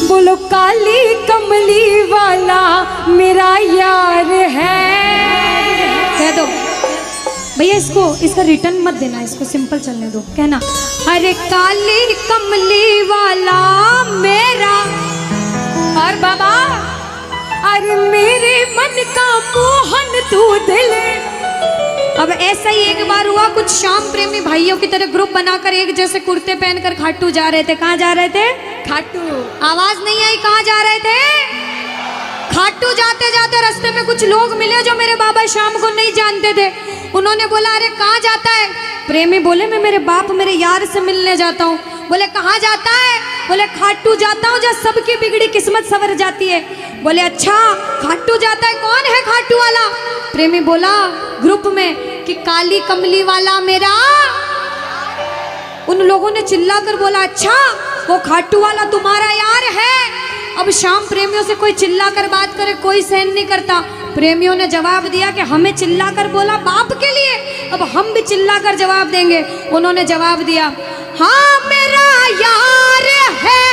बोलो काली कमली वाला मेरा यार है। कह दो भैया, इसका रिटर्न मत देना, इसको सिंपल चलने दो। कहना अरे काली कमली वाला मेरा, और बाबा अरे मेरे मन का मोहन तू दिल। अब ऐसा ही एक बार हुआ, कुछ श्याम प्रेमी भाइयों की तरह ग्रुप बनाकर एक जैसे कुर्ते पहनकर खाटू जा रहे थे। कहाँ जा रहे थे? खाटू। आवाज नहीं आई, कहाँ जा रहे थे? खाटू। जाते जाते रास्ते में कुछ लोग मिले जो मेरे बाबा श्याम को नहीं जानते थे। उन्होंने बोला अरे कहाँ जाता है? प्रेमी बोले मैं मेरे बाप मेरे यार से मिलने जाता हूँ। बोले कहाँ जाता है? बोले खाटू जाता हूँ, जहाँ सबकी बिगड़ी किस्मत संवर जाती है। बोले अच्छा खाटू जाता है, कौन है खाटू वाला? प्रेमी बोला ग्रुप में कि काली कमली वाला मेरा। उन लोगों ने चिल्लाकर बोला अच्छा वो खाटू वाला तुम्हारा यार है। अब श्याम प्रेमियों से कोई चिल्लाकर बात करे कोई सहन नहीं करता। प्रेमियों ने जवाब दिया कि हमें चिल्लाकर बोला बाप के लिए, अब हम भी चिल्लाकर जवाब देंगे। उन्होंने जवाब दिया हाँ मेरा यार है,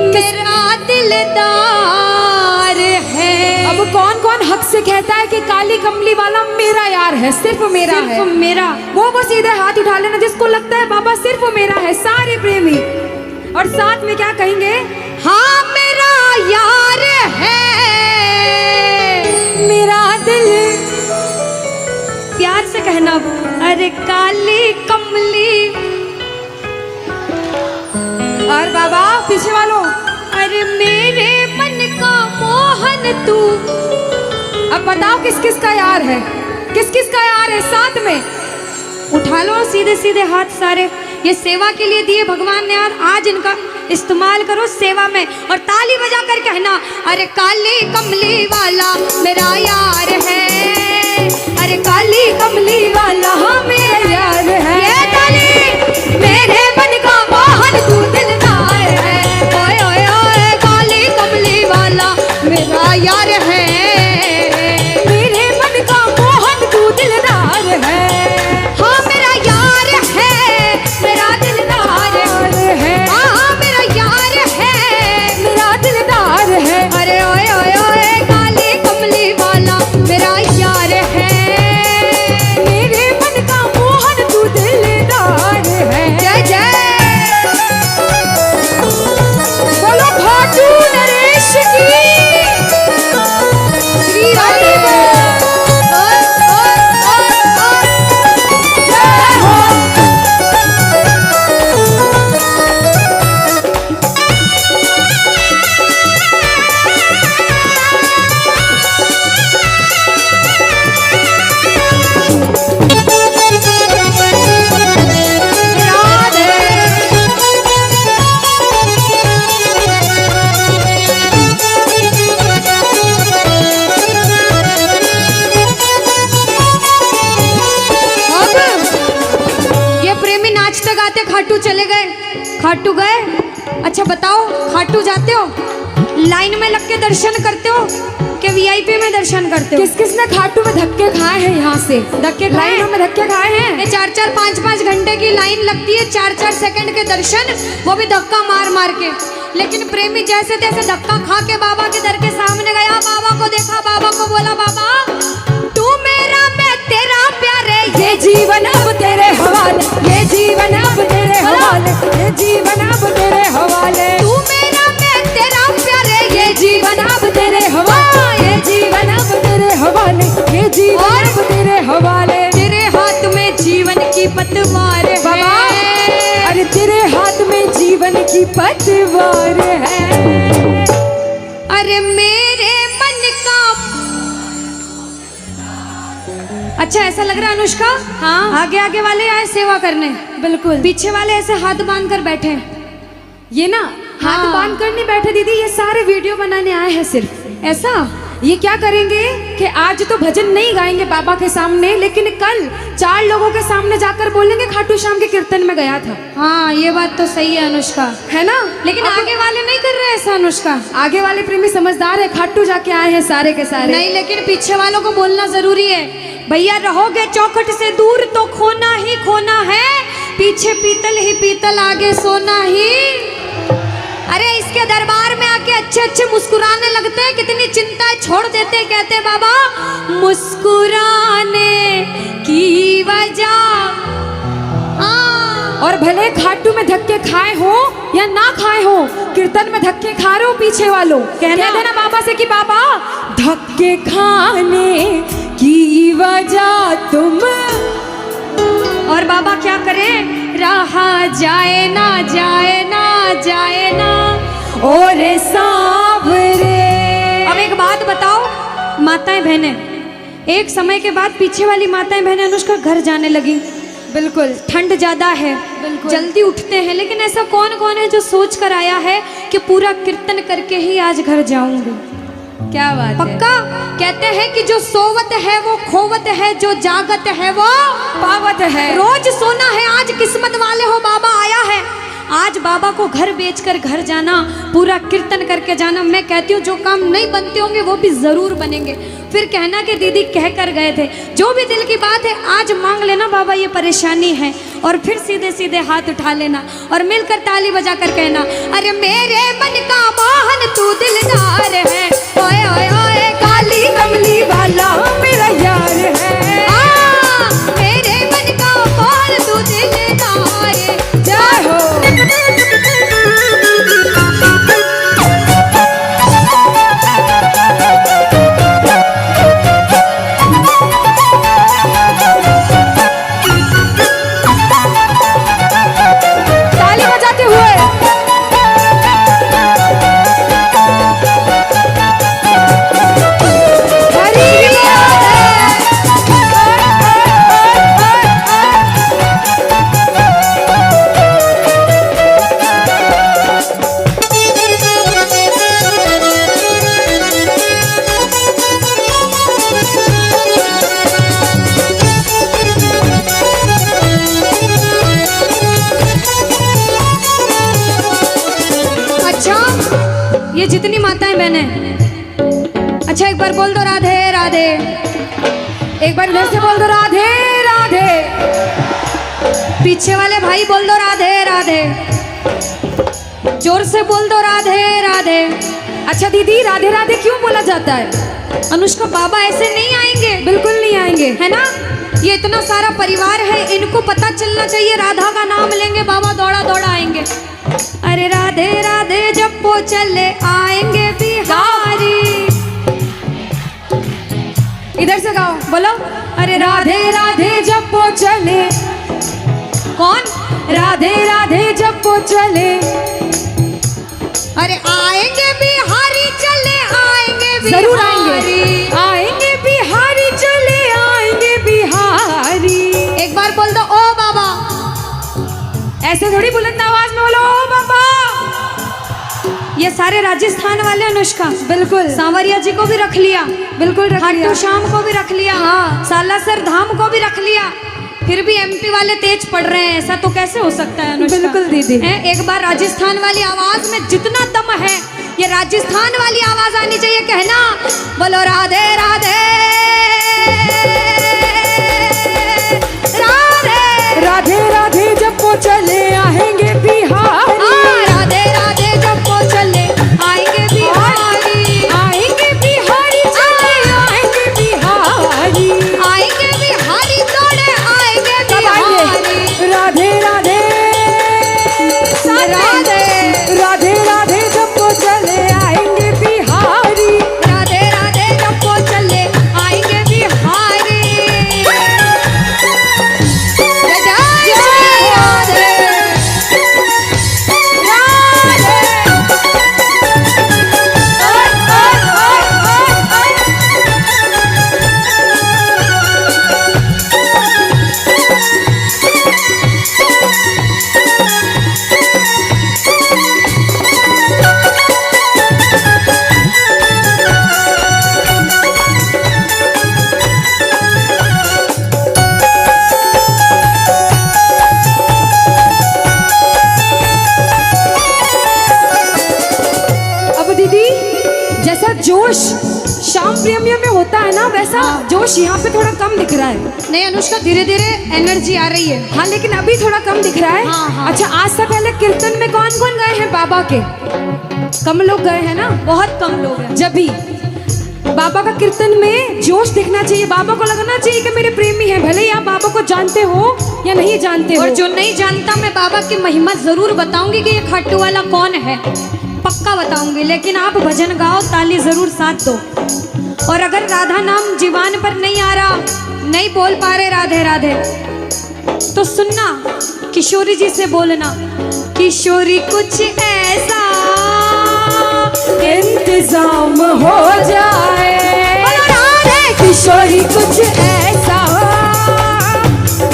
मेरा दिलदार है। अब कौन कौन हक से कहता है कि काली कमली वाला मेरा यार है? सिर्फ मेरा है, सिर्फ मेरा। वो सीधे हाथ उठा लेना जिसको लगता है बाबा सिर्फ मेरा है। सारे प्रेमी और साथ में क्या कहेंगे? हाँ मेरा यार है, मेरा दिल। प्यार से कहना अरे काली कमली। और बाबा पीछे वालों अरे मेरे मन का मोहन तू। अब बताओ किस किस का यार है? किस किस का यार है? साथ में उठा लो सीधे सीधे हाथ सारे। ये सेवा के लिए दिए भगवान ने यार, आज इनका इस्तेमाल करो सेवा में। और ताली बजा कर कहना अरे काली कमली वाला मेरा यार है, अरे काली कमली वाला मेरा यार है। ये ताली मेरे मन का मोहन तू दिलदार है। ओए ओए ओए काली कमली वाला मेरा यार है, मेरे मन का मोहन तू दिलदार है। हाँ मेरा यार है, मेरा दिलदार है। हाँ मेरा यार है, मेरा दिलदार है। अरे ओए ओए ओए काली कमली वाला मेरा यार है, मेरे मन का मोहन तू दिलदार है। जय जय बोलो खाटू नरेश की श्री हरि बोल। जय हो। खाटू चले गए, खाटू गए। अच्छा बताओ खाटू जाते हो, लाइन में लग के दर्शन करते हो कि वीआईपी में दर्शन करते हो? किस किस ने खाटू में धक्के खाए हैं? यहाँ से धक्के लाइनों में धक्के खाए हैं। ये 4-4 5-5 घंटे की लाइन लगती है, 4-4 सेकंड के दर्शन, वो भी धक्का मार मार के। लेकिन प्रेमी जैसे तैसे धक्का खा के बाबा के दर के सामने गया, बाबा को देखा, बाबा को बोला बाबा तू मेरा मैं तेरा प्यारे, ये जीवन अब तेरे हवाले, ये जीवन अब तेरे हवाले, ये जीवन अब तेरे हवाले। तू मेरा मैं तेरा प्यारे, ये जीवन अब तेरे हवाले, ये जीवन अब तेरे हवाले, ये जीवन अब तेरे हवाले। तेरे हाथ में जीवन की पतवार है, अरे तेरे हाथ में जीवन की पतवार है। अरे मेरे मन का। अच्छा ऐसा लग रहा है अनुष्का? हाँ आगे आगे वाले आए सेवा करने, बिल्कुल पीछे वाले ऐसे हाथ बांध कर बैठे। ये ना हाथ बांध कर नहीं बैठे दीदी, ये सारे वीडियो बनाने आए हैं सिर्फ। ऐसा ये क्या करेंगे कि आज तो भजन नहीं गाएंगे बाबा के सामने, लेकिन कल 4 लोगों के सामने जाकर बोलेंगे खाटू श्याम के कीर्तन में गया था। हाँ ये बात तो सही है अनुष्का, है ना? लेकिन आगे वाले नहीं कर रहे ऐसा अनुष्का। आगे वाले प्रेमी समझदार है, खाटू जाके आए हैं सारे के सारे। नहीं लेकिन पीछे वालों को बोलना जरूरी है, भैया रहोगे चौखट से दूर तो खोना ही खोना है, पीछे पीतल ही पीतल आगे सोना ही। अरे इसके दरबार में आके अच्छे अच्छे मुस्कुराने लगते हैं, कितनी चिंताएं छोड़ देते हैं। कहते हैं बाबा मुस्कुराने की वजह, और भले घाटू में धक्के खाए हो या ना खाए हो, कीर्तन में धक्के खा रहे हो पीछे वालों, कहना देना बाबा से कि बाबा धक्के खाने की वजह तुम, और बाबा क्या करे, रहा जाए ना जाए ना जाए ना और सांवरे। अब एक बात बताओ माताएं बहनें, एक समय के बाद पीछे वाली माताएं बहनें अनुष्का घर जाने लगी। बिल्कुल ठंड ज्यादा है, बिल्कुल जल्दी उठते हैं, लेकिन ऐसा कौन कौन है जो सोच कर आया है कि पूरा कीर्तन करके ही आज घर जाऊंगी। क्या बात पक्का है? कहते हैं कि जो सोवत है वो खोवत है, जो जागत है वो पावत है। रोज सोना है, आज किस्मत वाले हो बाबा आया है। आज बाबा को घर बेचकर घर जाना, पूरा कीर्तन करके जाना। मैं कहती हूँ जो काम नहीं बनते होंगे वो भी जरूर बनेंगे। फिर कहना कि दीदी कह कर गए थे, जो भी दिल की बात है आज मांग लेना बाबा ये परेशानी है, और फिर सीधे सीधे हाथ उठा लेना और मिलकर ताली बजा कर कहना, अरे मेरे मन का मोहन तू दिलदार है, ओए ओए ओए काली कमली वाला मेरा यार है, मेरे मन का मोहन तू दिलदार है। जय हो। ये जितनी माताएं बहनें, अच्छा एक बार बोल दो राधे राधे, एक बार इधर से बोल दो राधे राधे, पीछे वाले भाई बोल दो राधे राधे, जोर से बोल दो राधे राधे। अच्छा दीदी राधे राधे क्यों बोला जाता है? अनुष्का बाबा ऐसे नहीं आएंगे, बिल्कुल नहीं आएंगे, है ना। ये इतना सारा परिवार है, इनको पता चलना चाहिए राधा का नाम लेंगे बाबा दौड़ा दौड़ा आएंगे। अरे राधे राधे जब वो चले आएंगे बिहारी, इधर से गाओ, बोलो अरे राधे राधे जब वो चले, कौन? राधे राधे जब वो चले, अरे आएंगे बिहारी चले आएंगे बिहारी, जरूर आएंगे, आएंगे बिहारी चले आएंगे बिहारी। एक बार बोल दो ओ बाबा, ऐसे थोड़ी बुलंद आवाज में बोलो ओ बाबा। ये सारे राजस्थान वाले अनुष्का, बिल्कुल सांवरिया जी को भी रख लिया, बिल्कुल खाटू श्याम को भी रख लिया, हाँ सालासर धाम को भी रख लिया, फिर भी एमपी वाले तेज पड़ रहे हैं। ऐसा तो कैसे हो सकता है अनुष्का? बिल्कुल दीदी, एक बार राजस्थान वाली आवाज में जितना दम है, ये राजस्थान वाली आवाज आनी चाहिए। कहना बोलो राधे राधे राधे राधे राधे जब वो चले आएंगे बिहारी, राधे राधे जब वो चले आएंगे बिहारी, आएंगे बिहारी चले आएंगे बिहारी, आएंगे बिहारी तोड़े आएंगे बिहारी। राधे राधे राधे राधे राधे जब वो चले आएंगे बिहारी, राधे राधे जब वो चले आएंगे बिहारी। श्याम प्रेमियों में होता है ना वैसा जोश यहाँ पे थोड़ा कम दिख रहा है। नहीं अनुष्का, धीरे धीरे एनर्जी आ रही है। हाँ लेकिन अभी थोड़ा कम दिख रहा है। हाँ। अच्छा, आज से पहले कीर्तन में कौन कौन गए हैं बाबा के? कम लोग गए हैं ना, बहुत कम लोग हैं। जब भी बाबा का कीर्तन में जोश दिखना चाहिए, बाबा को लगना चाहिए कि मेरे प्रेमी हैं, भले ही आप बाबा को जानते हो या नहीं जानते हो। और जो नहीं जानता, मैं बाबा की महिमा जरूर बताऊंगी कि ये खाटू वाला कौन है, पक्का बताऊंगी। लेकिन आप भजन गाओ, ताली जरूर साथ दो। और अगर राधा नाम जीवान पर नहीं आ रहा, नहीं बोल पा रहे राधे राधे, तो सुनना, किशोरी जी से बोलना, किशोरी कुछ ऐसा इंतजाम हो जाए, किशोरी कुछ ऐसा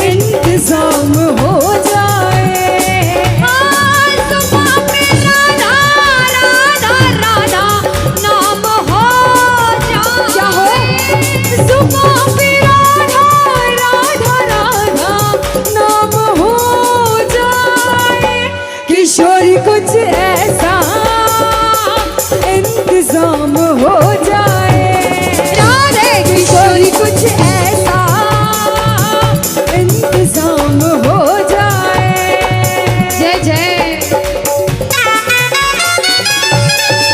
इंतजाम हो जाए। सुबह में राधा राधा राधा नाम हो जाए। क्या हो? सुबह में राधा राधा राधा नाम हो जाए, किशोरी कुछ ऐसा इंतजाम हो जाए। राधे किशोरी कुछ ऐसा इंतजाम हो जाए। जय जय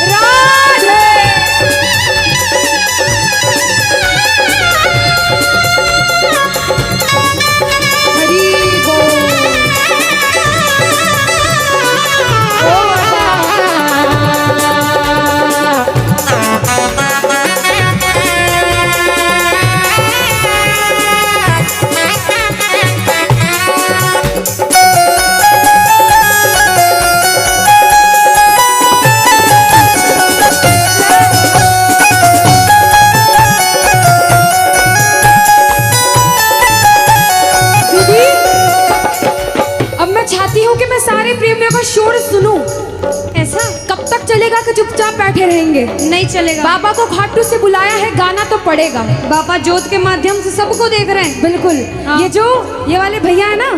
राधे हरि बोल। चाहती हूँ कि मैं सारे प्रेमियों का शोर सुनूं। ऐसा कब तक चलेगा कि चुपचाप बैठे रहेंगे? नहीं चलेगा। बाबा को खाटू से बुलाया है, गाना तो पड़ेगा। बाबा ज्योत के माध्यम से सबको देख रहे हैं। बिल्कुल। हाँ। ये वाले भैया है ना,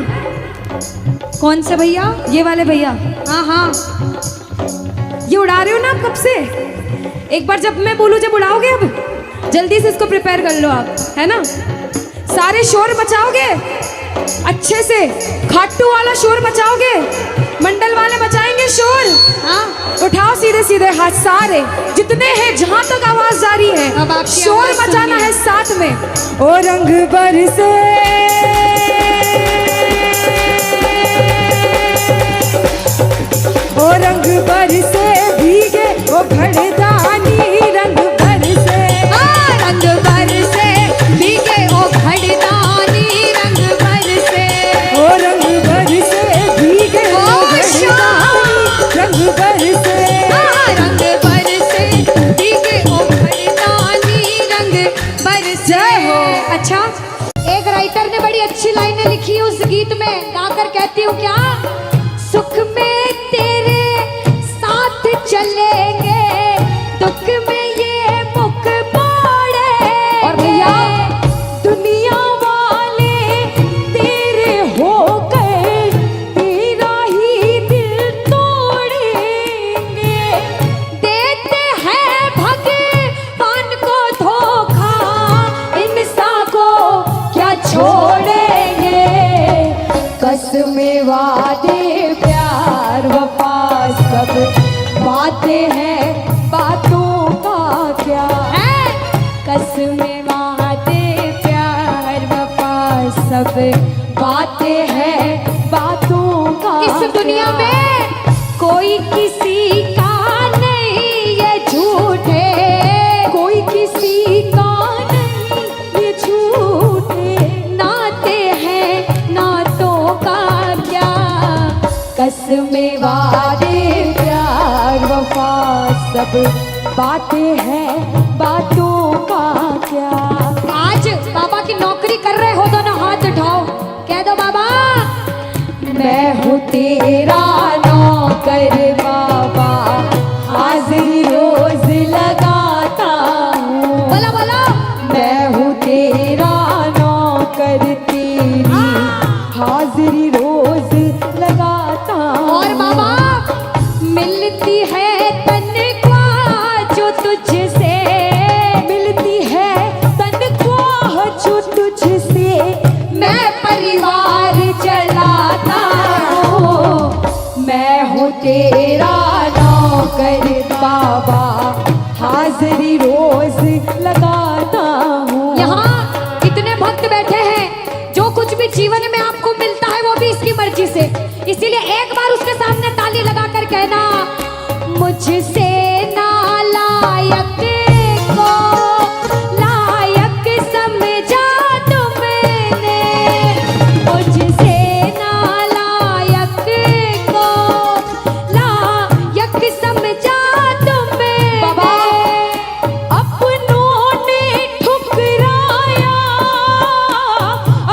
कौन से भैया? ये वाले भैया, हाँ हाँ, ये उड़ा रहे हो ना आप कब से? एक बार जब मैं बोलूं, जब उड़ाओगे, अब जल्दी से इसको प्रिपेयर कर लो आप, है ना? सारे शोर मचाओगे अच्छे से, खाटू वाला शोर मचाओगे, मंडल वाले मचाएंगे शोर। हाँ। उठाओ सीधे सीधे हाथ, सारे जितने हैं, जहां तक आवाज जा रही है, अब आपकी शोर आवाज मचाना सुनिए। है साथ में। ओ रंग बरसे ओ रंग बरसे भीगे ओ घड़दानी, रंग बरसे रंग बरसे भीगे ओ घड़दानी, रंग बरसे ओ रंग बरसे भीगे ओ घड़दानी, रंग बरसे रंग बरसे भीगे ओ घड़दानी, रंग बरसे। जय हो। अच्छा, एक राइटर ने बड़ी अच्छी लाइनें लिखी है उस गीत में, गाकर कहती हूँ क्या, सुख में तेरे साथ चलेंगे, दुख में ये मुख मोड़े। और भैया, दुनिया वाले तेरे हो गए, तेरा ही दिल तोड़ेंगे। देते हैं भगवान को धोखा, इंसान को क्या छोड़ेंगे, कसमें वादे प्यार वफा सब बातें हैं, बातों का क्या है, कसमें वादे प्यार वफा सब बातें हैं, बातों का इस दुनिया क्या? में कोई किसी का नहीं ये झूठे, कोई किसी का नहीं ये झूठे, नाते हैं नातों का क्या, कसमें वादे प्यार वफा सब बातें हैं, बातों का क्या। आज बाबा की नौकरी कर रहे हो तो ना हाथ उठाओ, कह दो बाबा मैं हूँ तेरा नौकर बाबा, हाजिरी रोज लगाता हूँ। बोला बोला, मैं हूँ तेरा नौकर, तेरी हाजिरी रोज लगाता हूँ। और बाबा मिलती है तनख्वाह जो तुझसे, मिलती तेरा नौकर बाबा, हाजिरी रोज लगाता हूँ। यहाँ इतने भक्त बैठे हैं, जो कुछ भी जीवन में आपको मिलता है वो भी इसकी मर्जी से, इसीलिए एक बार उसके सामने ताली लगा कर कहना, मुझसे नालायक को लायक समझा तुमने, मुझसे नालायक को लायक समझा तुमने। बाबा अपनों ने ठुकराया,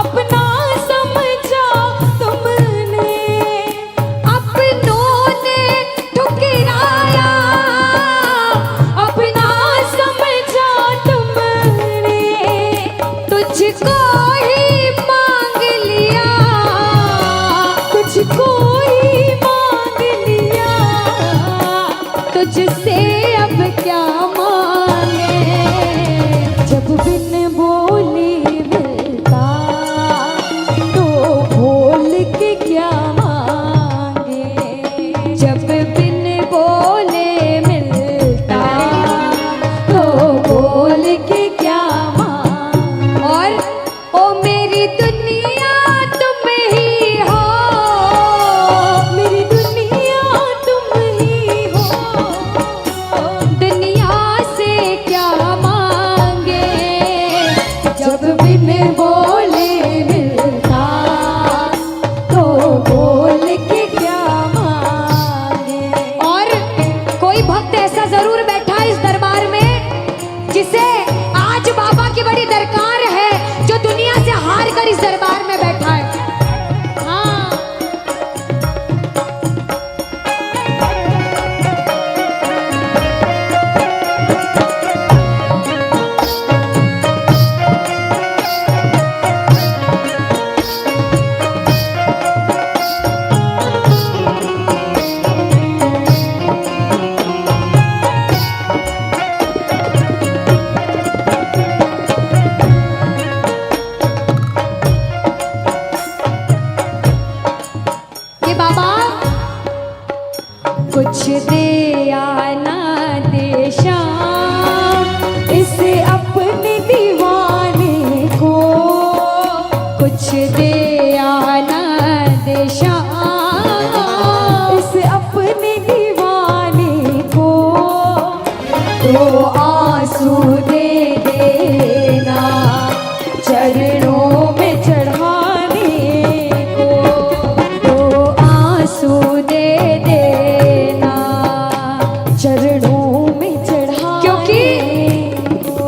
अपना समझा तुमने, अपनों ने ठुकराया, अपना समझा तुमने, तुझको ही मांग लिया, तुझको ही मांग लिया, तुझसे अब क्या मांगे। जब बिन बोले मिलता तो बोल के क्या मांगे, जब बिन बोले मिलता तो बोल के क्या मांगे। और ओ मेरी दुनिया तुम ही हो, मेरी दुनिया तुम ही हो, दुनिया से क्या मांगे। जब बिन बोले मिलता तो बोल के क्या मांगे। और कोई भक्त ऐसा जरूर बैठा है इस दरबार में जिसे आज बाबा की बड़ी दरकार है, जो दुनिया से हार कर इस दरबार में बैठा है। हाँ, ये बाबा कुछ दे या ना दे शाम, इसे अपने दीवाने को, कुछ दे या ना दे शाम, इसे अपने दीवाने को, तो आंसू दे देना चरणों में चढ़ाने को, तो आंसू दे देना चरणों में चढ़ाने क्योंकि को।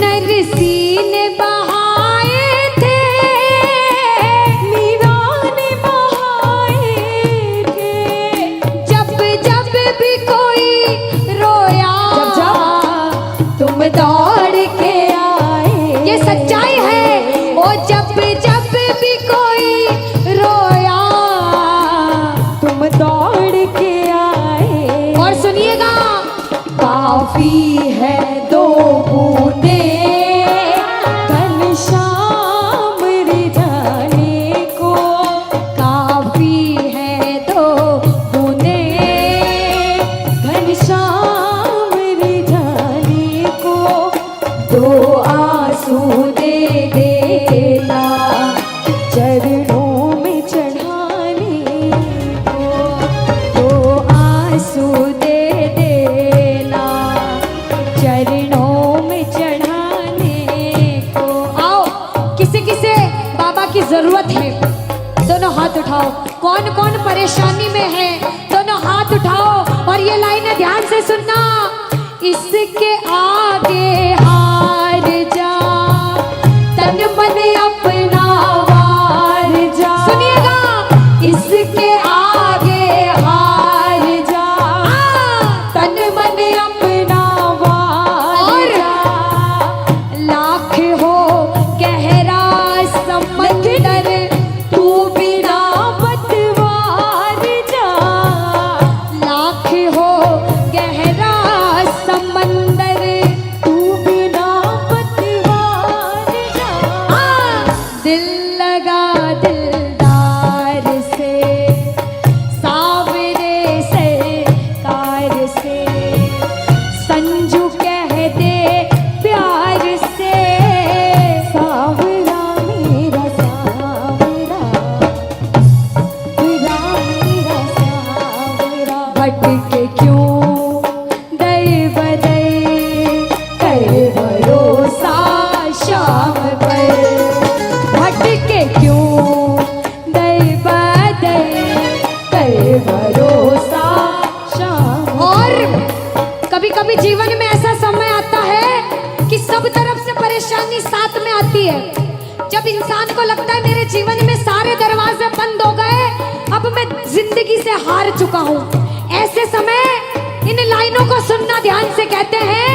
नरसी ने बहाए थे, मीरा ने बहाए थे, जब जब भी कोई रोया, जब तुम दौड़ के आए। ये सच्चाई है। ओ जब जब भी कोई रोया, तुम दौड़ के आए। और सुनिएगा, काफी है दो बूंदे घनश्याम रिझाने को, काफी है तो बूंदे घनश्याम रिझाने को, दो आंसू दे देना चरणों में चढ़ाने को, तो आंसू दे देना चरणों में चढ़ाने को। आओ, किसे किसे बाबा की जरूरत है, दोनों हाथ उठाओ। कौन कौन परेशानी में है, दोनों हाथ उठाओ और ये लाइनें ध्यान से सुनना। इसके आगे हार जा, तन मन अपना वार जा। सुनिएगा, इसके आगे हार जा, तन मन अपना वार जा। लाख हो गहरा समंदर, तू बिना पतवार जा, लाख हो गहरा समंदर, तू बिना पतवार जा। कभी जीवन में ऐसा समय आता है कि सब तरफ से परेशानी साथ में आती है। जब इंसान को लगता है मेरे जीवन में सारे दरवाजे बंद हो गए, अब मैं जिंदगी से हार चुका हूँ, ऐसे समय इन लाइनों को सुनना ध्यान से। कहते हैं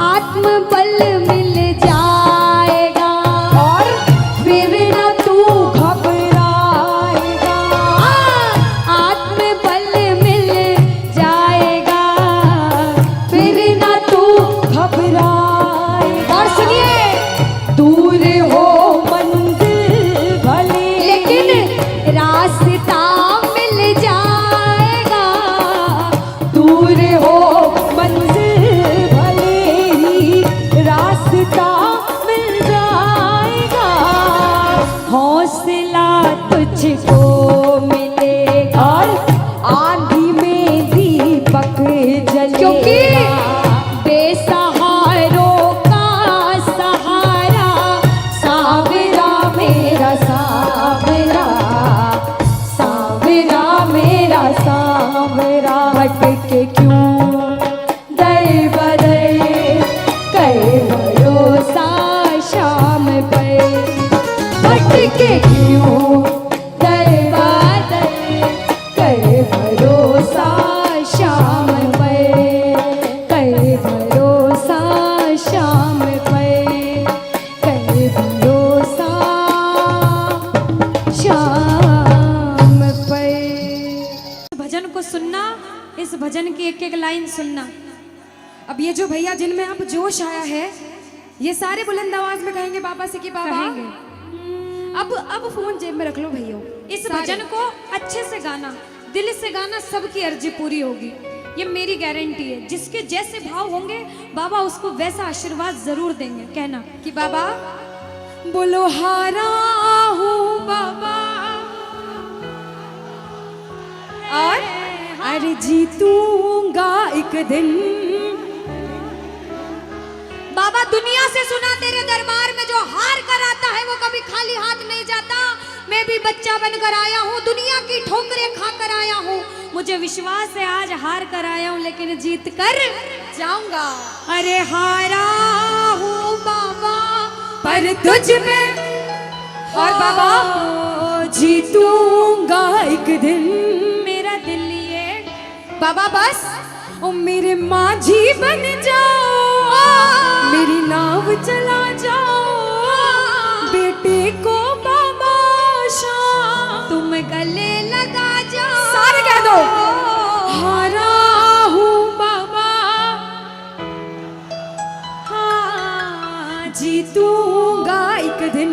आत्मबल मिल जाएगा और फिर न तू घबराएगा। आत्मबल मिल जाएगा फिर न तू घबराएगा। और सुनिए, दूर हो मंजिल भले लेकिन रास्ता मिल जाएगा। दूर हो मंजिल भले ही रास्ता मिल जाएगा। हौसला तुझको मिलेगा और आंधी में दीपक जलेगा। क्योंकि बेसहारों का सहारा सावरा मेरा सावरा, सावरा मेरा सावरा। भटके क्यों दर बदर कर भरोसा शाम पे। भटके क्यों दर बदर कर भरोसा शाम पे, कर भरोसा शाम पे, कर भरोसा शाम पे। भजन को सुनना, इस भजन की एक एक लाइन सुनना। अब ये जो भैया जिनमें अब जोश आया है, ये सारे बुलंद आवाज में कहेंगे बाबा से कि बाबा कहेंगे। अब फोन जेब में रख लो भैया। इस भजन को अच्छे से गाना, दिल से गाना, सबकी अर्जी पूरी होगी, ये मेरी गारंटी है। जिसके जैसे भाव होंगे बाबा उसको वैसा आशीर्वाद जरूर देंगे। कहना कि बाबा बोलो हारा हूँ बाबा और अरे जीतूंगा एक दिन। बाबा दुनिया से सुना तेरे दरबार में जो हार कर आता है वो कभी खाली हाथ नहीं जाता। मैं भी बच्चा बनकर आया हूँ, दुनिया की ठोकरें खाकर आया हूँ। मुझे विश्वास है आज हार कर आया हूँ लेकिन जीत कर जाऊंगा। अरे हारा हूँ बाबा पर तुझ में और बाबा जीतूंगा एक दिन। मेरा दिल ये बाबा बस ओ मेरे माझी बन जाओ, मेरी नाव चला जाओ, बेटे को बाबा शाम तुम गले लगा जाओ। सारे कह दो हारा हूँ बाबा, हाँ जीतूंगा एक दिन।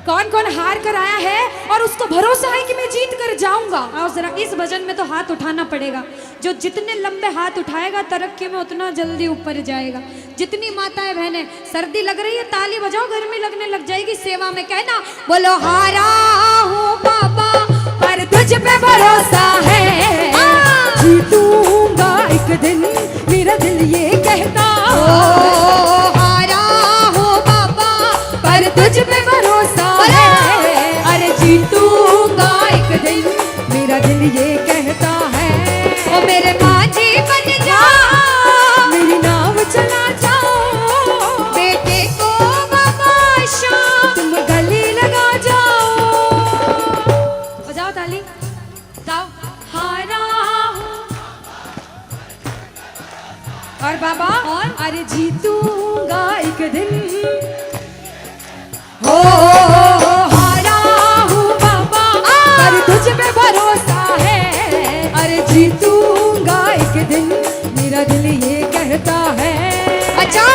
कौन कौन हार कर आया है और उसको भरोसा है कि मैं जीत कर जाऊंगा। आओ जरा, इस भजन में तो हाथ उठाना पड़ेगा। जो जितने लंबे हाथ उठाएगा तरक्की में उतना जल्दी ऊपर जाएगा। जितनी माताएं बहनें सर्दी लग रही है ताली बजाओ, गर्मी लगने लग जाएगी सेवा में। कहना बोलो हारा हूँ बाबा पर तुझ पे भरोसा है, जीतूंगा एक दिन। मेरा दिल ये कहता हारा हूँ बाबा पर तुझ पे भरोसा है, अरे जीतूंगा एक दिन। मेरा दिल ये कहता है ओ मेरे माझी बन जाओ, मेरी नाव चला जाओ, बेटे को बाबा शाम तुम गले लगा जाओ। बजाओ ताली, गाओ हारा हूँ। और बाबा और अरे जीतूंगा एक दिन। हो हारा हूँ बाबा पर तुझ पे भरोसा है, अरे जीतूंगा एक दिन। मेरा दिल ये कहता है। अच्छा,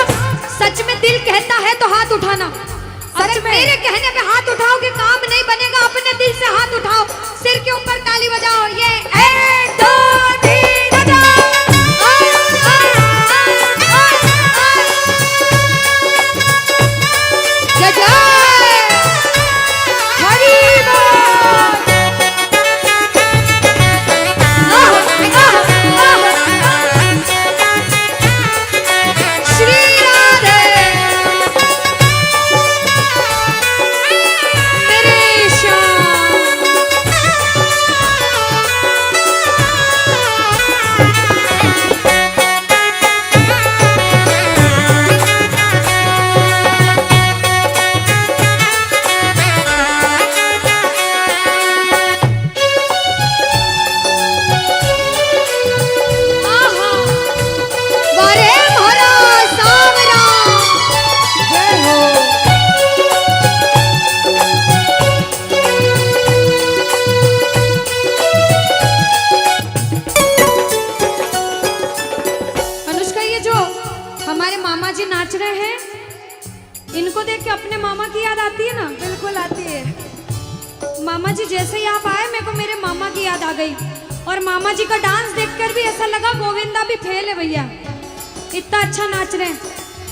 सच में दिल कहता है तो हाथ उठाना। अगर मेरे कहने पे हाथ उठाओगे काम नहीं बनेगा। अपने दिल से हाथ उठाओ, सिर के ऊपर ताली बजाओ। ये 1 2 3 बजाओ। जय जय हरी बोल। श्री राधे। मेरे श्याम मामा जी जैसे ही आप आए मेरे को मेरे मामा की याद आ गई, और मामा जी का डांस देखकर भी ऐसा लगा गोविंदा भी फेल है भैया, इतना अच्छा नाच रहे हैं।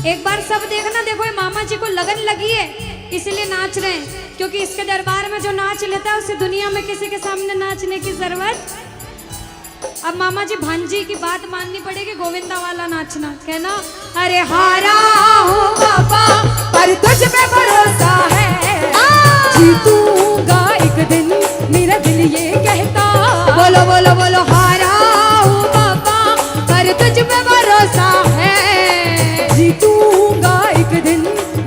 एक बार सब देखना, देखो ये मामा जी को लगन लगी है इसीलिए नाच रहे हैं, क्योंकि इसके दरबार में जो नाच लेता है उसे दुनिया में किसी के सामने नाचने की जरूरत। अब मामा जी भांजी की बात माननी पड़ेगी, गोविंदा वाला नाचना, कहना अरे हारा हूँ बाबा पर तुझ पे भरोसा है, जीतूंगा एक दिन मेरा दिल ये कहता। बोलो बोलो बोलो, हारा हूँ बाबा पर तुझ पे भरोसा है, जीतूंगा एक दिन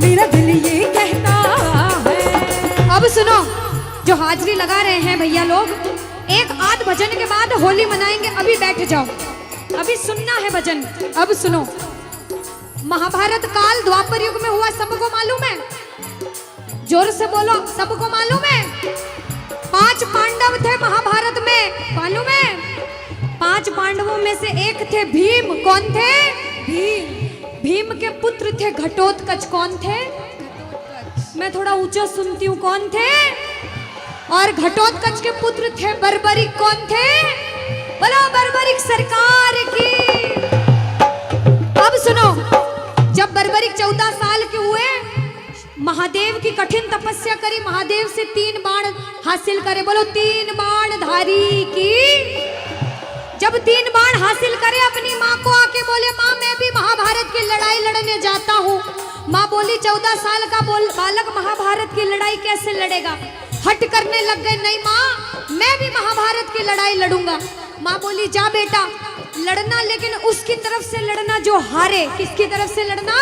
मेरा दिल ये कहता है। अब सुनो, जो हाजिरी लगा रहे हैं भैया लोग, एक आध भजन के बाद होली मनाएंगे, अभी बैठ जाओ, अभी सुनना है भजन। अब सुनो, महाभारत काल द्वापर युग में हुआ, सबको मालूम है? जोर से बोलो, सबको मालूम है? 5 पांडव थे महाभारत में, मालूम है? 5 पांडवों में से एक थे भीम। कौन थे? भीम। भीम के पुत्र थे घटोत्कच। कौन थे? मैं थोड़ा ऊंचा सुनती हूँ, कौन थे? और घटोत्कच के पुत्र थे बर्बरिक। कौन थे? बोलो बर्बरिक सरकार की। अब सुनो, जब बर्बरिक 14 साल के हुए, महादेव की कठिन तपस्या करी, महादेव से 3 बाण हासिल करे। बोलो 3 बाण धारी की। जब 3 बाण हासिल करे, अपनी माँ को आके बोले, माँ मैं भी महाभारत की लड़ाई लड़ने जाता हूँ। माँ बोली 14 साल का बालक महाभारत की लड़ाई कैसे लड़ेगा? हट करने लग गए, नहीं माँ मैं भी महाभारत की लड़ाई लड़ूंगा। माँ बोली जा बेटा लड़ना, लेकिन उसकी तरफ से लड़ना जो हारे। किसकी तरफ से लड़ना?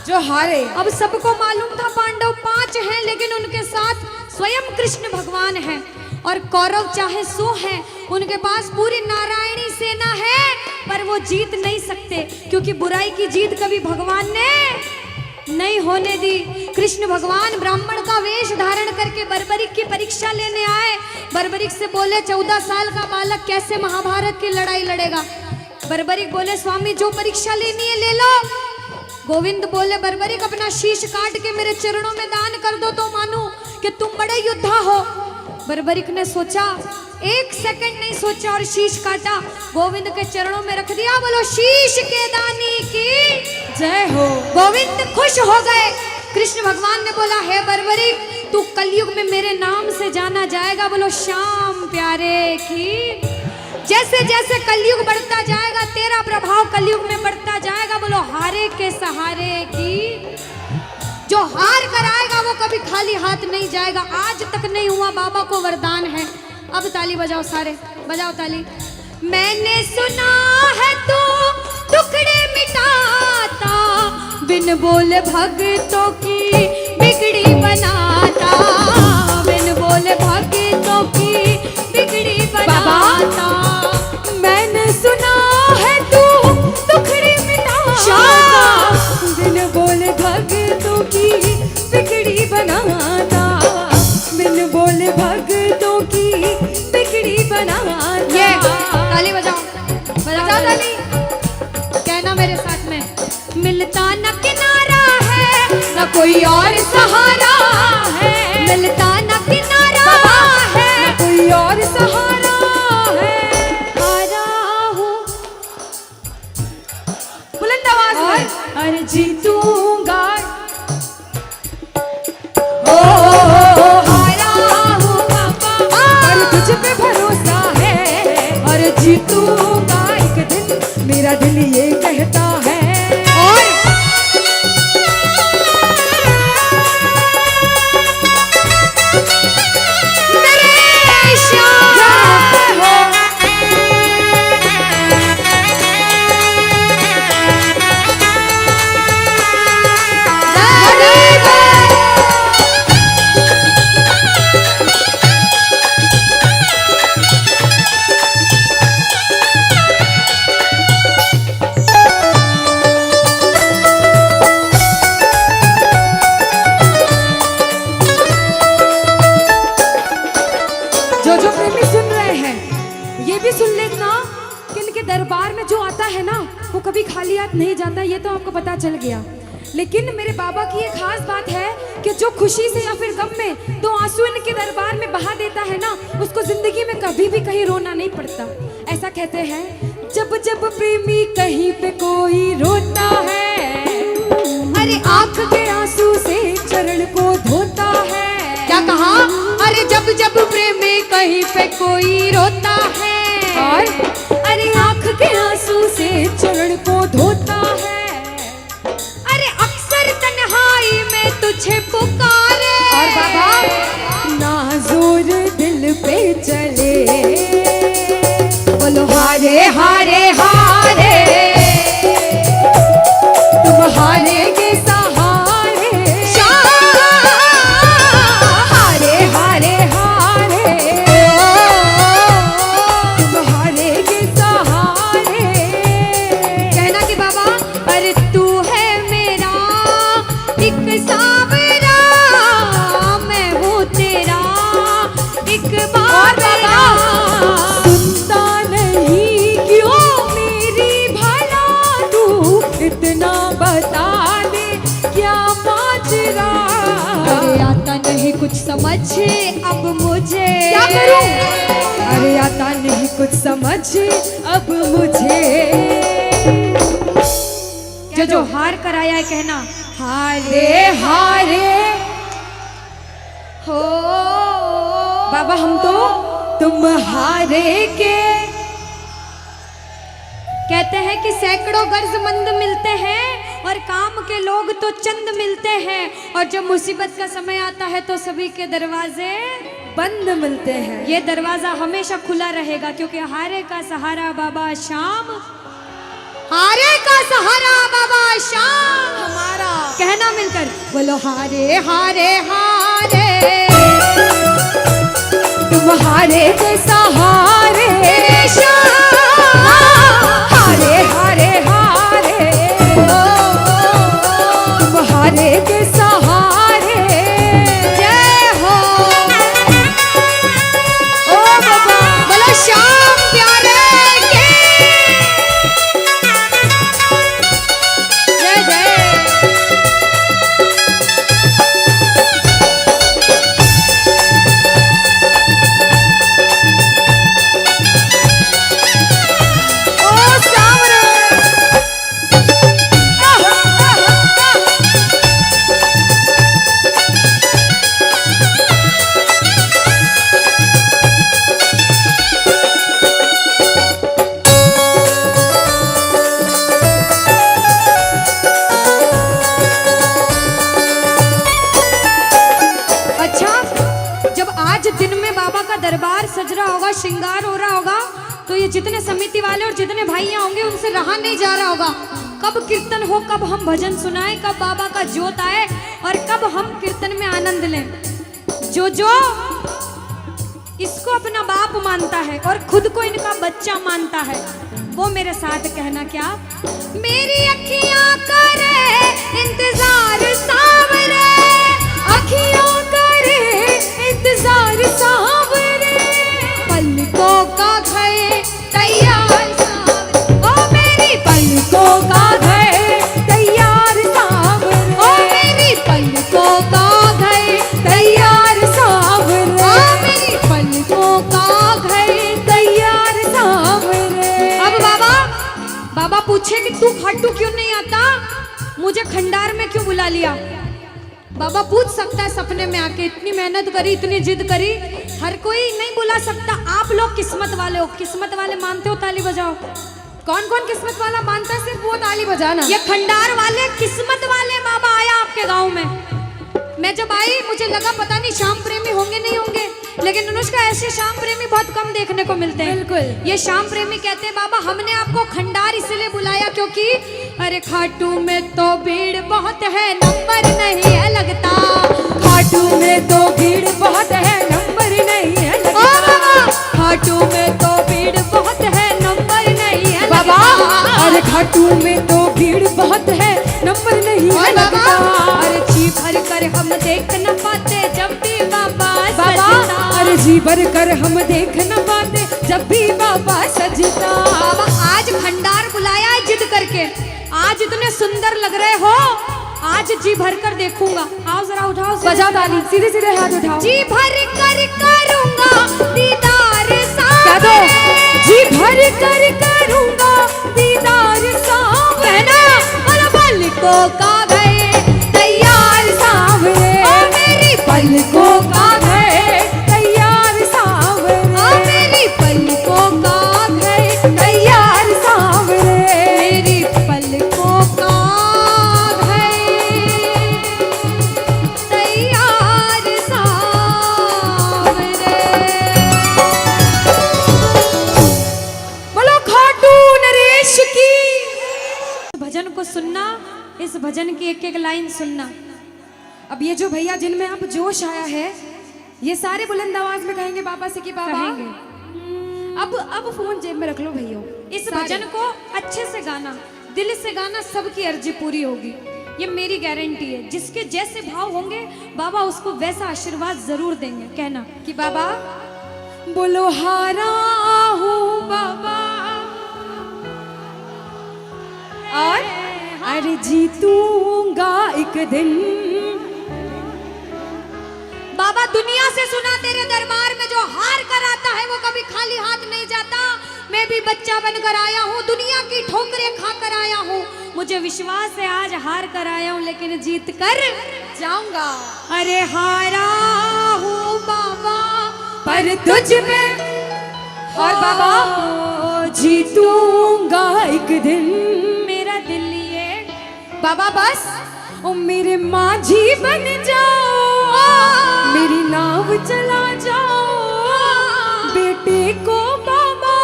जो हारे। अब सबको मालूम था पांडव 5 हैं, लेकिन उनके साथ स्वयं कृष्ण भगवान हैं, और कौरव चाहे 100 हैं, उनके पास पूरी नारायणी सेना है, पर वो जीत नहीं सकते, क्योंकि बुराई की जीत कभी भगवान ने नहीं होने दी। कृष्ण भगवान ब्राह्मण का वेश धारण करके बर्बरिक की परीक्षा लेने आए। बर्बरिक से बोले 14 साल का बालक कैसे महाभारत की लड़ाई लड़ेगा? बर्बरिक बोले स्वामी जो परीक्षा लेनी है ले लो। गोविंद बोले बर्बरिक अपना शीश काट के मेरे चरणों में दान कर दो तो मानूं कि तुम बड़े योद्धा हो। बर्बरिक ने सोचा, 1 सेकंड नहीं सोचा और शीश काटा, गोविंद के चरणों में रख दिया। बोलो शीश के दानी की जय हो। गोविंद खुश हो गए। कृष्ण भगवान ने बोला हे बर्बरिक तू कलयुग में मेरे नाम से जाना जाएगा। बोलो श्याम प्यारे की। जैसे जैसे कलयुग बढ़ता जाएगा तेरा प्रभाव कलयुग में बढ़ता जाएगा। बोलो हारे के सहारे की। जो हार कर आएगा वो कभी खाली हाथ नहीं जाएगा। आज तक नहीं हुआ, बाबा को वरदान है। अब ताली बजाओ, सारे बजाओ ताली। मैंने सुना है तू टुकड़े मिटाता, बिन बोले भक्तों की बिगड़ी बनाता, बिन बोले भक्तों की बिगड़ी बनाता। मैंने सुना है तू टुकड़े मिटाता, बिन बोले भक्तों की बिगड़ी बनाता, बिन बोले भक्तों की बिगड़ी बनाता। ये ताली बजाओ, बजाओ ताली। कहना मेरे साथ में, मिलता न किनारा है न कोई और सहारा है, मिलता न किनारा है न कोई और सहारा है। हारा हूँ बुलंद आवाज में, अरे जीतूंगा। हारा हूँ बाबा और तुझ पे भरोसा है, और जीतूंगा एक दिन मेरा दिल ये कहता है। और मेरे श्याम हो। जो प्रेमी सुन रहे हैं ये भी सुन लेना कि इनके दरबार में जो आता है ना वो कभी खाली हाथ नहीं जाता। ये तो आपको पता चल गया। लेकिन मेरे बाबा की एक खास बात है कि जो खुशी से या फिर गम में दो आंसू इनके दरबार में बहा देता है ना, उसको जिंदगी में कभी भी कहीं रोना नहीं पड़ता। ऐसा कहते हैं, जब जब प्रेमी कहीं पे कोई रोता है, अरे आंख के आंसू से चरण को धोता है। क्या कहा? अरे जब जब प्रेमी कहीं पे कोई रोता है, और अरे आंख के आंसू से चरण को धोता है। अरे अक्सर तन्हाई में तुझे पुकारे, और बाबा ना जोर दिल पे चले, बोलो हारे हारे हारे, तुम हारे के सहारे, हारे हारे हारे, तुम हारे के सहारे। कहना कि बाबा अरे तू है मेरा एक सावरा, मैं हूँ तेरा एक बार मेरा। सुनता नहीं क्यों मेरी भला, तू इतना बता दे क्या माजरा। अरे आता नहीं कुछ समझ अब मुझे, क्या करूं? अरे आता नहीं कुछ समझ अब मुझे। जो हार कर आया है कहना हारे हारे हो। बाबा हम तो तुम हारे के। कहते हैं कि सैकड़ों गर्जमंद मिलते हैं और काम के लोग तो चंद मिलते हैं, और जब मुसीबत का समय आता है तो सभी के दरवाजे बंद मिलते हैं। ये दरवाजा हमेशा खुला रहेगा, क्योंकि हारे का सहारा बाबा शाम, हारे का सहारा बाबा शाम हमारा। कहना मिलकर बोलो हारे हारे हारे, तुम हारे के सहारे, हारे हारे हारे, तुम हारे के सहारे। जय हो। ओ बाबा बोलो श्याम प्यारे के जय जय। ओ सावरे। अच्छा, जब आज दिन में बाबा का दरबार सज रहा होगा, श्रृंगार हो रहा होगा, तो ये जितने समिति वाले और जितने भाइयां होंगे उनसे रहा नहीं जा रहा होगा। कब कीर्तन हो, कब हम भजन सुनाएं, कब बाबा का जोत आए और कब हम कीर्तन में आनंद लें। जो जो इसको अपना बाप मानता है और खुद को इनका बच्चा मानता है, वो मेरे साथ कहना क्या? मेरी अखियां करे इंतजार सावरे, अखियों करे इंतजार सावरे, पलकों का घए तैयार सावरे, ओ मेरी पलकों का घर तैयार सावरे, ओ मेरी पलकों का घए तैयार सावरे, ओ मेरी पलकों का घए। तैयार सावरे। अब बाबा पूछे कि तू खाटू क्यों नहीं आता, मुझे खंडार में क्यों बुला लिया? बाबा पूछ सकता है सपने में आके, इतनी मेहनत करी, इतनी जिद करी, हर कोई नहीं बुला सकता। आप लोग किस्मत वाले हो, किस्मत वाले मानते हो, ताली बजाओ। कौन कौन किस्मत वाला मानता है? सिर्फ वो ताली बजाना। ये खंडार वाले किस्मत वाले बाबा आया आपके गांव में। मैं जब आई मुझे लगा पता नहीं श्याम प्रेमी होंगे नहीं होंगे, लेकिन अनुष्का ऐसे श्याम प्रेमी बहुत कम देखने को मिलते हैं। बिल्कुल। ये श्याम प्रेमी कहते हैं बाबा हमने आपको खंडार इसलिए बुलाया क्योंकि अरे खाटू में तो भीड़ बहुत है, नंबर नहीं है लगता। खाटू में तो भीड़ बहुत है, नंबर नहीं है ओ लगता। बाबा खाटू में तो भीड़ बहुत है, नंबर नहीं है बाबा लगता। अरे खाटू में तो भीड़ बहुत है, नंबर नहीं है लगता। अरे जी भर कर हम देख न पाते जब भी बाबा बाबा सजता। अरे जी भर कर हम देख न पाते जब भी बाबा सजता। बाबा आज भंडार बुलाया है जिद करके, आज इतने सुंदर लग रहे हो आज जी भर कर देखूंगा। आओ जरा उठाओ, बजाओ ताली, सीधे सीधे हाथ उठाओ। जी भर कर करूंगा दीदार क्या दो? जी भर कर करूंगा दीदार कहना और पलकों का गए तैयार सावरे, मेरी पलकों का गए तैयार सावरे, मेरी पलकों का गए तैयार सावरे, मेरी पलकों का गए तैयार सावरे। बोलो खाटू नरेश की। भजन को सुनना, इस भजन की एक एक लाइन सुनना। अब ये जो भैया जिनमें अब जोश आया है, ये सारे बुलंद आवाज में कहेंगे बाबा से कि बाबा कहेंगे। अब फोन जेब में रख लो भैया। इस भजन को अच्छे से गाना, दिल से गाना, सबकी अर्जी पूरी होगी, ये मेरी गारंटी है। जिसके जैसे भाव होंगे बाबा उसको वैसा आशीर्वाद जरूर देंगे। कहना कि बाबा बोलो हारा हूँ बाबा और अरे जीतूंगा एक दिन। बाबा दुनिया से सुना तेरे दरबार में जो हार कर आता है वो कभी खाली हाथ नहीं जाता। मैं भी बच्चा बनकर आया हूँ, दुनिया की ठोकरें खा कर आया हूँ। मुझे विश्वास है आज हार कर आया हूँ लेकिन जीत कर जाऊंगा। अरे हारा हूँ बाबा पर तुझ में और बाबा जीतूंगा एक दिन। मेरा दिल ये बाबा बस ओ मेरे माझी बन जाओ, मेरी नाव चला जाओ, बेटे को बाबा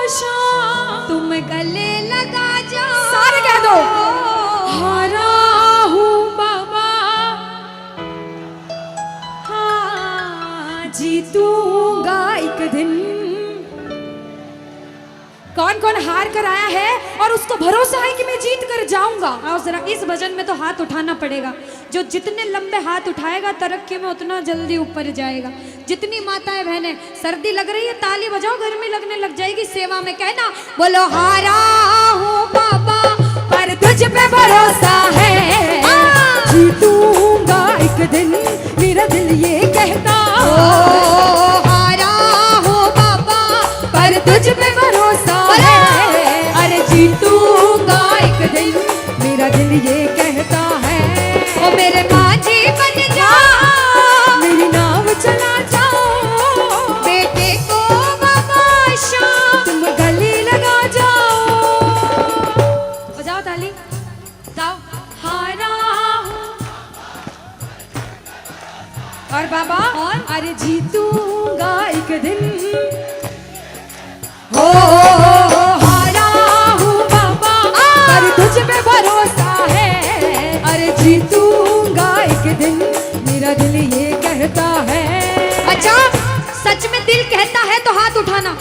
शाम तुम गले लगा जाओ। सारे कह दो हारा हूँ बाबा, हाँ जीतूंगा एक दिन। कौन कौन हार कर आया है और उसको भरोसा है कि मैं जीत कर जाऊंगा? आओ जरा, इस भजन में तो हाथ उठाना पड़ेगा। जो जितने लंबे हाथ उठाएगा तरक्की में उतना जल्दी ऊपर जाएगा। जितनी माताएं बहनें, सर्दी लग रही है ताली बजाओ, गर्मी लगने लग जाएगी सेवा में। कहना बोलो हारा हूँ बाबा पर तुझ पे भरोसा है, जीतूंगा एक दिन, मेरा दिल ये कहता। हारा हूँ बाबा पर तुझ पे भरोसा है, अरे जीतूंगा एक दिन, मेरा दिल ये कहता है। ओ मेरे माझी बन जा, मेरी नाव चला जाओ, बेटे को बाबा शाम तुम गले लगा जाओ। बजाओ ताली, जाओ हारा और बाबा और अरे जीतूंगा एक दिन। हो हारा हूँ बाबा पर तुझ पे भरोसा है, अरे जीतूंगा एक दिन, मेरा दिल ये कहता है। अच्छा, सच में दिल कहता है तो हाथ उठाना।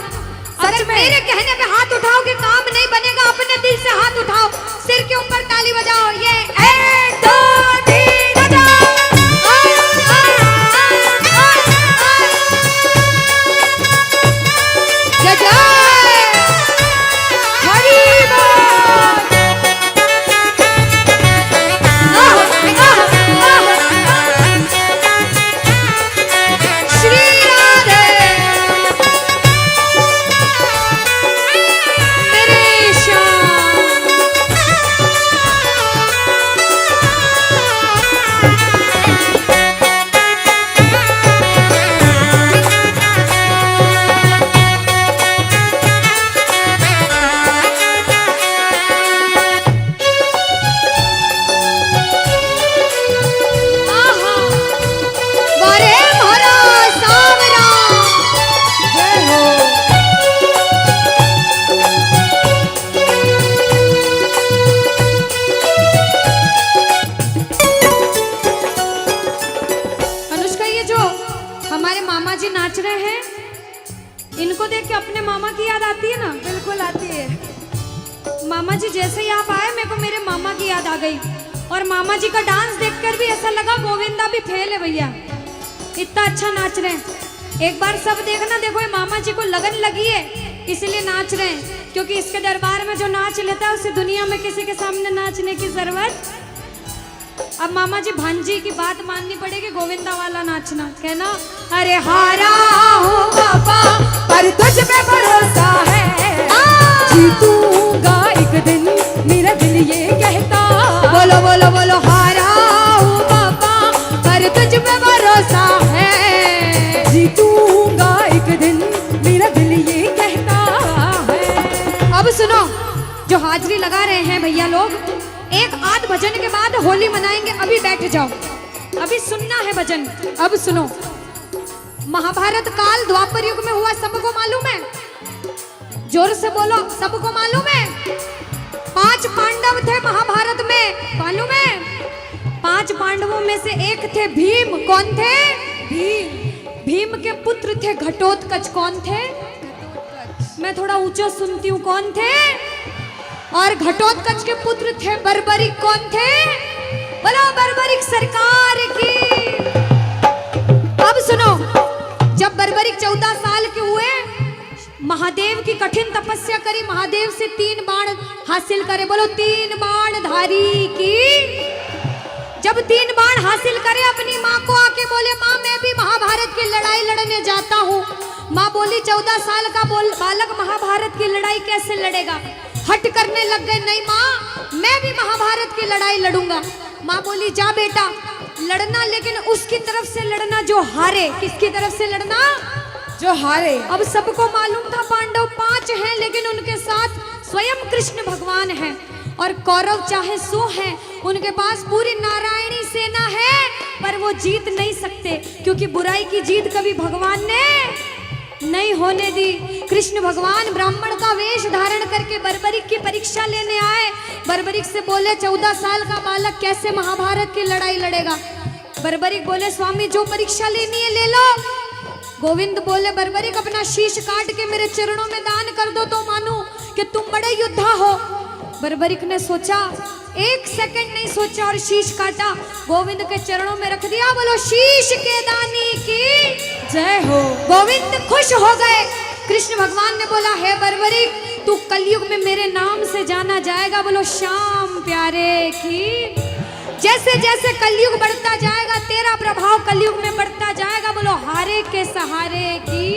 अगर मेरे कहने पे हाथ उठाओगे काम नहीं बनेगा। अपने दिल से हाथ उठाओ, सिर के ऊपर ताली बजाओ। ये 1 2 3 बजाओ। जय जय हरी बोल। श्री राधे मेरे श्याम। आहा, बारे भरा सावरा। जय हो। अनुष्का, ये जो हमारे मामा जी नाच रहे हैं, इनको देख के अपने मामा की याद आती है ना? बिल्कुल आती है। मामा जी जैसे ही आप आए मेरे को मेरे मामा की याद आ गई। और मामा जी का डांस देखकर भी ऐसा लगा गोविंदा भी फेल है भैया, इतना अच्छा नाच रहे हैं। एक बार सब देखना, देखो ये मामा जी को लगन लगी है इसलिए नाच रहे हैं। क्योंकि इसके दरबार में जो नाच लेता है उसे दुनिया में किसी के सामने नाचने की जरूरत अब मामा जी भांजी की बात माननी पड़ेगी, गोविंदा वाला नाचना कहना। अरे हारा हूँ बाबा पर तुझ पे भरोसा है, जीतूंगा एक दिन मेरा दिल ये कहता। बोलो बोलो बोलो, हारा हूँ बाबा पर तुझ पे भरोसा है, जीतूंगा एक दिन मेरा दिल ये कहता है। अब सुनो, जो हाजिरी लगा रहे हैं भैया लोग, एक आध भजन के बाद होली मनाएंगे। अभी बैठ जाओ, अभी सुनना है भजन। अब सुनो, महाभारत काल द्वापर युग में हुआ, सबको मालूम है? जोर से बोलो, सबको मालूम है? 5 पांडव थे महाभारत में, मालूम है? 5 पांडवों में से एक थे भीम। कौन थे? भीम। भीम के पुत्र थे घटोत्कच। कौन थे? मैं थोड़ा ऊंचा सुनती हूँ। कौन थे? और घटोत्कच के पुत्र थे बर्बरिक। कौन थे? बोलो बर्बरिक सरकार की। अब सुनो, जब बर्बरिक 14 साल के हुए, महादेव की कठिन तपस्या करी, महादेव से 3 बाण हासिल करे। बोलो 3 बाण धारी की। जब 3 बाण हासिल करे, अपनी माँ को आके बोले, माँ मैं भी महाभारत की लड़ाई लड़ने जाता हूँ। माँ बोली 14 साल का बालक महाभारत की लड़ाई कैसे लड़ेगा? हट करने लग गए, नहीं माँ मैं भी महाभारत की लड़ाई लड़ूंगा। माँ बोली जा बेटा लड़ना, लेकिन उसकी तरफ से लड़ना जो हारे। किसकी तरफ से लड़ना? जो हारे। अब सबको मालूम था पांडव 5 हैं, लेकिन उनके साथ स्वयं कृष्ण भगवान हैं। और कौरव चाहे 100 हैं, उनके पास पूरी नारायणी सेना है, पर वो जीत नहीं सकते, क्योंकि बुराई की जीत कभी भगवान ने नहीं होने दी। कृष्ण भगवान ब्राह्मण का वेश धारण करके बर्बरिक की परीक्षा लेने आए। बर्बरिक से बोले 14 साल का बालक कैसे महाभारत की लड़ाई लड़ेगा? बर्बरिक बोले स्वामी जो परीक्षा लेनी है ले लो। गोविंद बोले बर्बरिक अपना शीश काट के मेरे चरणों में दान कर दो तो मानूं कि तुम बड़े योद्धा हो। बर्बरिक ने सोचा, 1 सेकंड नहीं सोचा और शीश काटा, गोविंद के चरणों में रख दिया। बोलो शीश के दानी की जय हो। गोविंद खुश हो गए। कृष्ण भगवान ने बोला हे बर्बरिक तू कलयुग में मेरे नाम से जाना जाएगा। बोलो श्याम प्यारे की। जैसे जैसे कलयुग बढ़ता जाएगा तेरा प्रभाव कलयुग में बढ़ता जाएगा। बोलो हारे के सहारे की।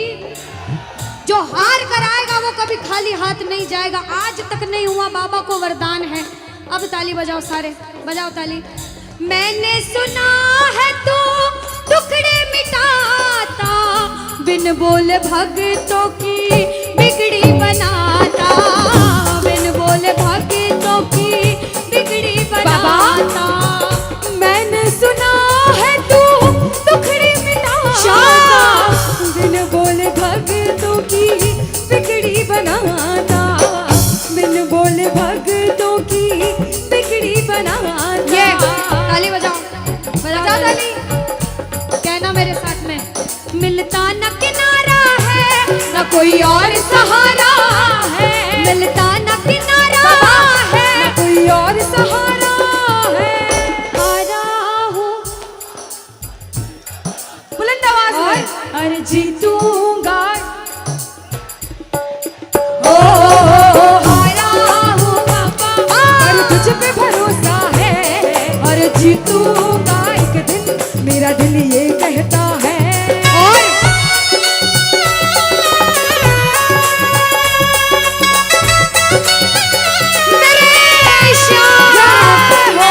जो हार कर आएगा वो कभी खाली हाथ नहीं जाएगा। आज तक नहीं हुआ, बाबा को वरदान है। अब ताली बजाओ, सारे बजाओ ताली। मैंने सुना है तू टुकड़े मिटाता, बिन बोले भक्तों की बिगड़ी बनाता, बिन बोले भक्तों की बिगड़ी बनाता। मैंने सुना है तू टुकड़े मिटाता, बिन बोले भक्तों की बिगड़ी बनाता, बिन बोले भक्तों की बिगड़ी बनाता। ये ताली बजाओ, बजाओ ताली। कहना मेरे साथ में, मिलता न किनारा है न कोई और सहारा है, मिलता न किनारा है न कोई और सहारा है। हारा हूँ बुलंद आवाज में, अरे जीतूंगा। हारा हूँ बाबा और तुझ पे भरोसा है, और जीतूंगा एक दिन मेरा दिल ये कहता है। और मेरे श्याम हो।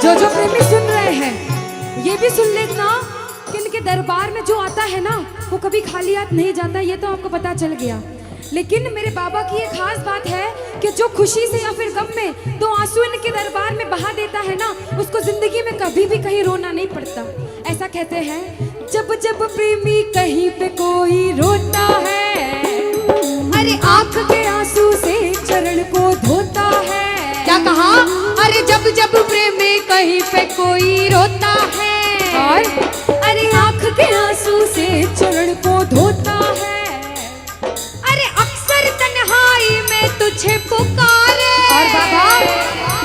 जो जो प्रेमी सुन रहे हैं ये भी सुन लेना कि इनके दरबार में जो आता है ना वो कभी खाली हाथ नहीं जाता। ये तो आपको पता चल गया। लेकिन मेरे बाबा की एक खास बात है कि जो खुशी से या फिर गम में 2 आंसू इनके दरबार में बहा देता है ना, उसको जिंदगी में कभी भी कहीं रोना नहीं पड़ता। ऐसा कहते हैं, जब जब प्रेमी कहीं पे कोई रोता है, अरे आंख के आंसू से चरण को धोता है। क्या कहा? अरे जब जब प्रेमी कहीं पे कोई रोता है, और के आंसू से चरण को धोता है। अरे अक्सर तन्हाई में तुझे पुकारे। और बाबा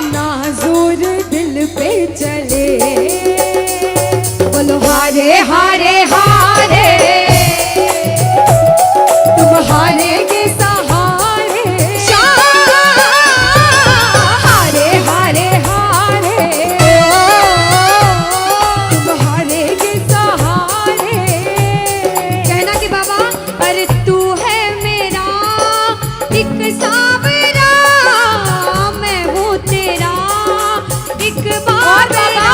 ना जोर दिल पे चले, बोलो हारे हारे हारे, तुम हारे के सहारे, हारे हारे हारे, तुम हारे के सहारे। कहना कि बाबा अरे तू है मेरा एक सावरा, मैं हूँ तेरा एक बार मेरा।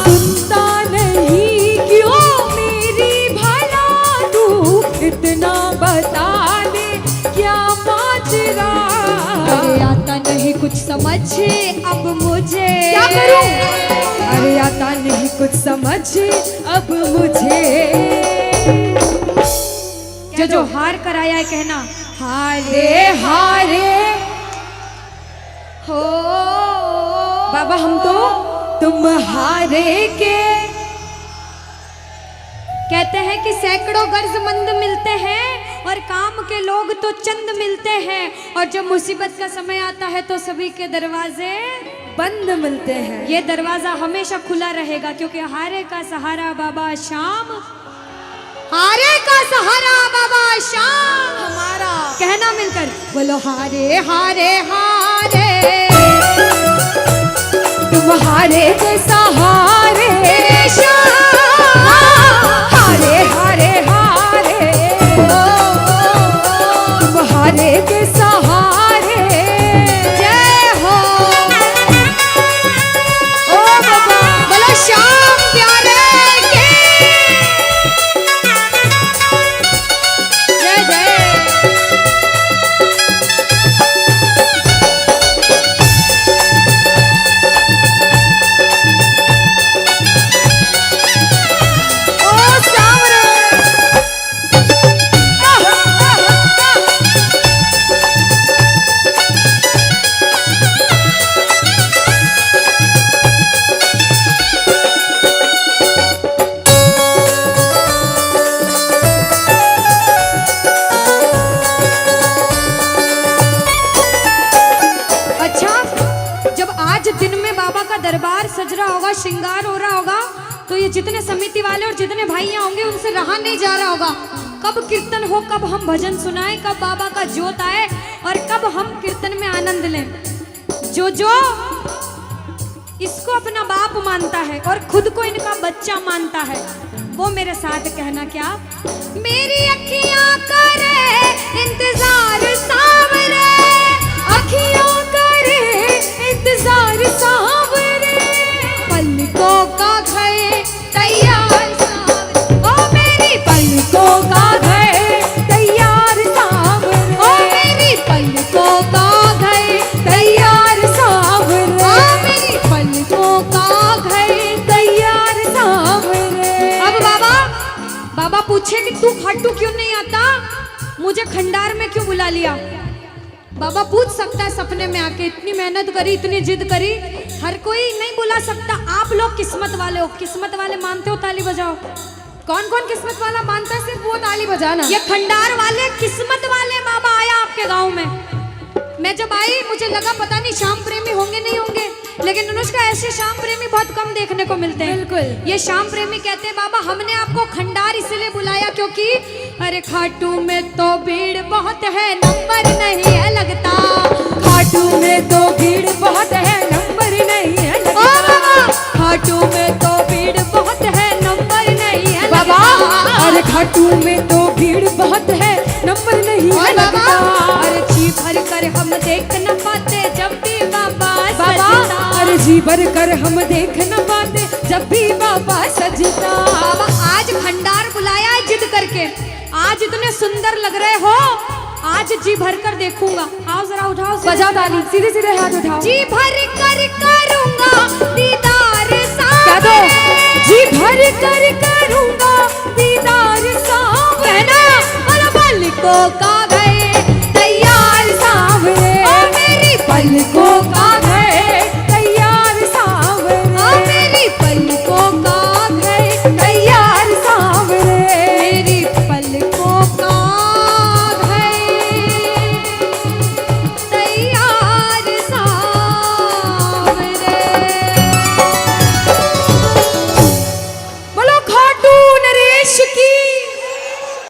सुनता नहीं क्यों मेरी भला, तू इतना बता दे क्या माजरा। अरे आता नहीं कुछ समझ अब मुझे, क्या करूं? अरे आता नहीं कुछ समझ अब मुझे। जो हार कर आया है कहना हारे हारे हो। बाबा हम तो तुम हारे के। कहते हैं कि सैकड़ों गर्जमंद मिलते हैं और काम के लोग तो चंद मिलते हैं, और जब मुसीबत का समय आता है तो सभी के दरवाजे बंद मिलते हैं। ये दरवाजा हमेशा खुला रहेगा, क्योंकि हारे का सहारा बाबा शाम, हारे का सहारा बाबा शाम हमारा। कहना मिलकर बोलो हारे हारे हारे, तुम हारे के सहारे, हारे हारे हारे, तुम हारे के सहारे। जय हो। ओ बाबा बोलो श्याम प्यारे के जय जय। ओ सावरे। अच्छा, जब आज दिन में बाबा का दरबार सज रहा होगा, श्रृंगार हो रहा होगा, तो ये जितने समिति वाले और जितने भाइयां होंगे उनसे रहा नहीं जा रहा होगा। कब कीर्तन हो, कब हम भजन सुनाएं, कब बाबा का जोत आए और कब हम कीर्तन में आनंद लें। जो इसको अपना बाप मानता है और खुद को इनका बच्चा मानता है, वो मेरे साथ कहना क्या। मेरी अखियां करे इंतजार सावरे, अखियों करे इंतजार सावरे, पलकों का घर तैयार सावरे, ओ मेरी पलकों का घर तैयार सावरे, ओ मेरी पलकों का घर तैयार सावरे, ओ मेरी पलकों का घर। तैयार सावरे। अब बाबा पूछे कि तू खाटू क्यों नहीं आता, मुझे खंडार में क्यों बुला लिया। बाबा पूछ सकता है सपने में आके, इतनी मेहनत करी, इतनी जिद करी, हर कोई नहीं बुला सकता। आप लोग किस्मत वाले हो, किस्मत वाले मानते हो ताली बजाओ। कौन कौन किस्मत वाला मानता है, सिर्फ वो ताली बजाना। ये खंडार वाले किस्मत वाले बाबा आया आपके गांव में। मैं जब आई मुझे लगा पता नहीं श्याम प्रेमी होंगे नहीं होंगे, लेकिन अनुष्का ऐसे श्याम प्रेमी बहुत कम देखने को मिलते हैं। बिल्कुल। ये श्याम प्रेमी कहते हैं बाबा हमने आपको खंडार इसलिए बुलाया क्योंकि अरे खाटू में तो भीड़ बहुत है, नंबर नहीं है लगता। खाटू में तो भीड़ बहुत है, नंबर नहीं है ओ लगता। बाबा खाटू में तो भीड़ बहुत है, नंबर नहीं है बाबा लगता। अरे खाटू में तो भीड़ बहुत है, नंबर नहीं है लगता। अरे जी भर कर हम देख न पाते जब भी बाबा सजता। अरे जी भर कर हम देख न पाते जब भी बाबा सजता। बाबा आज खंडार बुलाया है जिद करके, आज इतने सुंदर लग रहे हो, आज जी भर कर देखूंगा। आओ जरा उठाओ, बजाओ ताली, सीधे सीधे हाथ उठाओ। जी भर कर करूंगा दीदार क्या दो? जी भर कर करूंगा दीदार सावरे। कहना और पलकों का